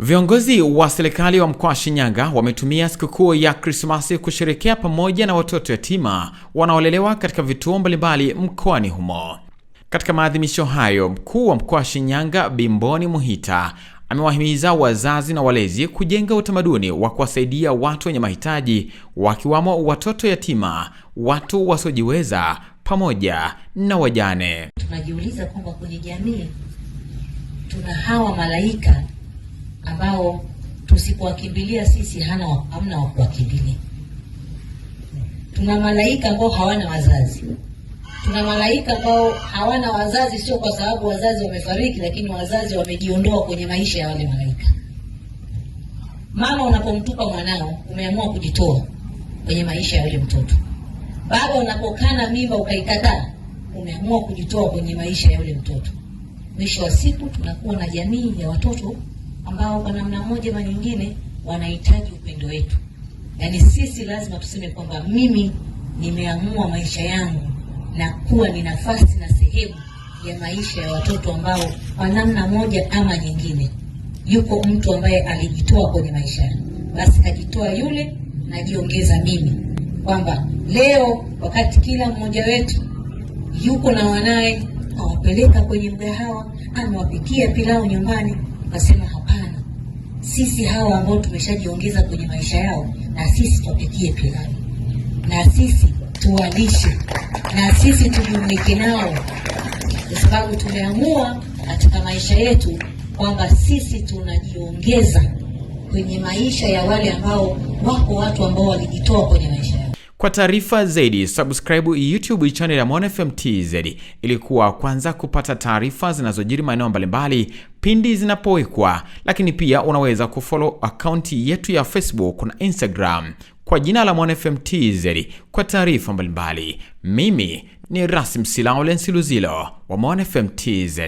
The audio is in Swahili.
Viongozi wa serikali wa mkoa wa Shinyanga wametumia sikukuu ya Krismasi kusherehekea pamoja na watoto yatima wanaolelewa katika vituo mbalimbali mkoani humo. Katika maadhimisho hayo, mkuu wa mkoa wa Shinyanga Bimboni Muhita amewahimiza wazazi na walezi kujenga utamaduni wa kuwasaidia watu wenye mahitaji, wakiwamo watoto yatima, watu wasiojiweza pamoja na wajane. Tunajiuliza kwamba kwenye jamii tuna hawa malaika ambao tusipowakimbilia sisi hamna wa kuwakimbilia. Tuna malaika ambao hawana wazazi. Tuna malaika ambao hawana wazazi, sio kwa sababu wazazi wamefariki, lakini wazazi wamejiondoa kwenye maisha ya wale malaika. Mama, unapomtupa mwanao, umeamua kujitoa kwenye maisha ya yule mtoto. Baba, unapokana mimba ukaikataa, umeamua kujitoa kwenye maisha ya yule mtoto. Mwisho wa siku tunakuwa na jamii ya watoto ambao kwa namna moja ama nyingine wanahitaji upendo wetu. Yaani sisi lazima tuseme kwamba mimi nimeamua maisha yangu na kuwa ni nafasi na sehemu ya maisha ya watoto ambao kwa namna moja ama nyingine yuko mtu ambaye alijitoa kwenye maisha yangu. Basi kajitoa yule, najiongeza mimi, kwamba leo wakati kila mmoja wetu yuko na wanae, awapeleka kwenye mgahawa, amewapikia pilau nyumbani, nasema hapana, sisi hawa ambao tumeshajiongeza kwenye maisha yao, na sisi tuwapikie pilau, na sisi tuwalishe, na sisi tujumuike nao, kwa sababu tumeamua katika maisha yetu kwamba sisi tunajiongeza kwenye maisha ya wale ambao wako watu ambao walijitoa kwenye maisha yao. Kwa taarifa zaidi, subscribe YouTube channel ya Mon FM TZ ili kuwa kwanza kupata taarifa zinazojiri maeneo mbalimbali pindi zinapowekwa, lakini pia unaweza kufollow akaunti yetu ya Facebook na Instagram kwa jina la Mon FM TZ kwa taarifa mbalimbali. Mimi ni Rasim Silaulen Siluzilo wa Mon FM TZ.